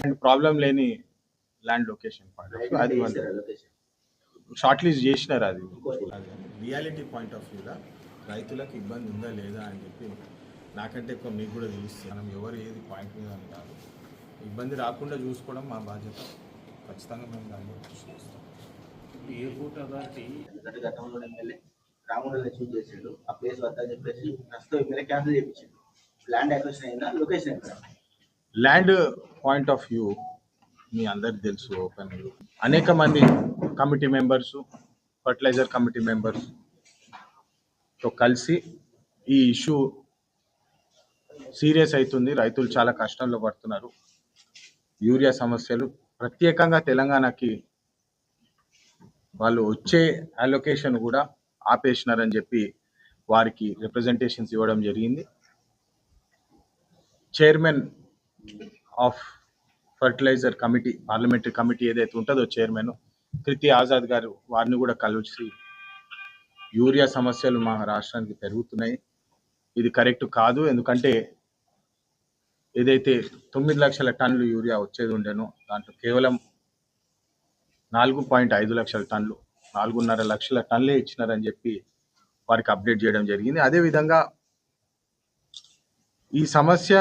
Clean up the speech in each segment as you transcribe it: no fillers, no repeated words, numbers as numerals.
And problem లేని land location point అది short list చేసినారు. అది రియాలిటీ పాయింట్ ఆఫ్ వ్యూలో రైతులకు ఇబ్బంది ఉందా లేదా అని చెప్పి నాకంటే ఎక్కువ మీకు కూడా తెలుస్తుంది. మనం ఎవరు ఏది పాయింట్ మీద అని కాదు, ఇబ్బంది రాకుండా చూసుకోవడం మా బాధ్యత. ఖచ్చితంగా మేము దాన్ని కృషి చేస్తాం. ఎయిర్పోర్ట్ అథారిటీ గతంలో ఎమ్మెల్యే రాముడు అచీవ్ చేసాడు. ఆ ప్లేస్ వద్ద చెప్పేసి ప్రస్తుతం ఎమ్మెల్యే క్యాన్సిల్ చేయించాడు. ల్యాండ్ అక్విజిషన్ అయినా లొకేషన్ ఎక్కడ? ల్యాండ్ పాయింట్ ఆఫ్ వ్యూ మీ అందరికి తెలుసు. ఓపెన్ అనేక మంది కమిటీ మెంబర్స్, ఫర్టిలైజర్ కమిటీ మెంబర్స్తో కలిసి ఈ ఇష్యూ సీరియస్ అవుతుంది. రైతులు చాలా కష్టంలో పడుతున్నారు. యూరియా సమస్యలు ప్రత్యేకంగా తెలంగాణకి వాళ్ళు వచ్చే అలొకేషన్ కూడా ఆపేసినారని చెప్పి వారికి రిప్రజెంటేషన్స్ ఇవ్వడం జరిగింది. Chairman of fertiliser committee, parliamentary committee ఏదైతే ఉంటుందో చైర్మన్ కృతి ఆజాద్ గారు, వారిని కూడా కలిసి యూరియా సమస్యలు మా రాష్ట్రానికి పెరుగుతున్నాయి, ఇది కరెక్ట్ కాదు, ఎందుకంటే ఏదైతే 9 లక్షల టన్నులు యూరియా వచ్చేది ఉండేనో దాంట్లో కేవలం 4.5 లక్షల టన్నులు, 4.5 లక్షల టన్నులే ఇచ్చినారని చెప్పి వారికి అప్డేట్ చేయడం జరిగింది. అదేవిధంగా ఈ సమస్య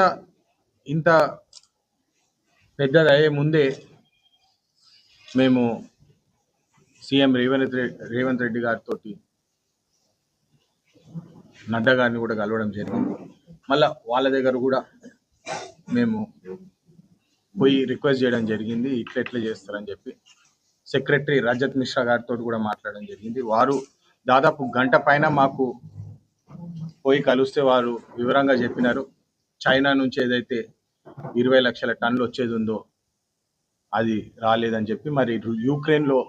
ఇంత పెద్దదయ్యే ముందే మేము సీఎం రేవంత్ రెడ్డి గారితో నడ్డా గారిని కూడా కలవడం జరిగింది. మళ్ళా వాళ్ళ దగ్గర కూడా మేము పోయి రిక్వెస్ట్ చేయడం జరిగింది, ఇట్లా చేస్తారని చెప్పి. సెక్రటరీ రజత్ మిశ్రా గారితో కూడా మాట్లాడడం జరిగింది. వారు దాదాపు గంట పైన మాకు పోయి కలిస్తే వారు వివరంగా చెప్పినారు. చైనా నుంచి ఏదైతే 20 లక్షల టన్నులు వచ్చేది ఉందో అది రాలేదని చెప్పి, మరి యూక్రెయిన్లో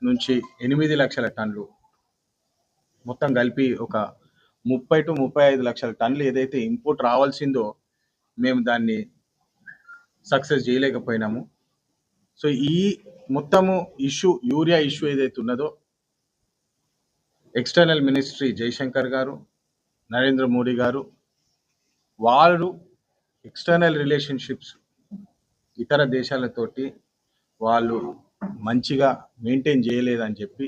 నుంచి 8 లక్షల టన్నులు మొత్తం కలిపి ఒక 30 to 35 లక్షల టన్నులు ఏదైతే ఇంపోర్ట్ రావాల్సిందో మేము దాన్ని సక్సెస్ చేయలేకపోయినాము. సో ఈ మొత్తము ఇష్యూ, యూరియా ఇష్యూ ఏదైతే ఉన్నదో ఎక్స్టర్నల్ మినిస్ట్రీ జైశంకర్ గారు, నరేంద్ర మోడీ గారు, వారు ఎక్స్టర్నల్ రిలేషన్షిప్స్ ఇతర దేశాలతోటి వాళ్ళు మంచిగా మెయింటైన్ చేయలేదని చెప్పి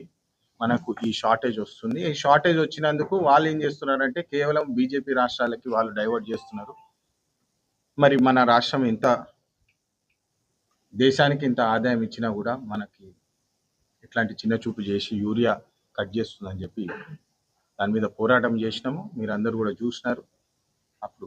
మనకు ఈ షార్టేజ్ వస్తుంది. ఈ షార్టేజ్ వచ్చినందుకు వాళ్ళు ఏం చేస్తున్నారంటే కేవలం బీజేపీ రాష్ట్రాలకి వాళ్ళు డైవర్ట్ చేస్తున్నారు. మరి మన రాష్ట్రం ఇంత దేశానికి ఇంత ఆదాయం ఇచ్చినా కూడా మనకి ఇట్లాంటి చిన్న చూపు చేసి యూరియా కట్ చేస్తుందని చెప్పి దాని మీద పోరాటం చేసినాము. మీరు అందరూ కూడా చూసినారు. అప్పుడు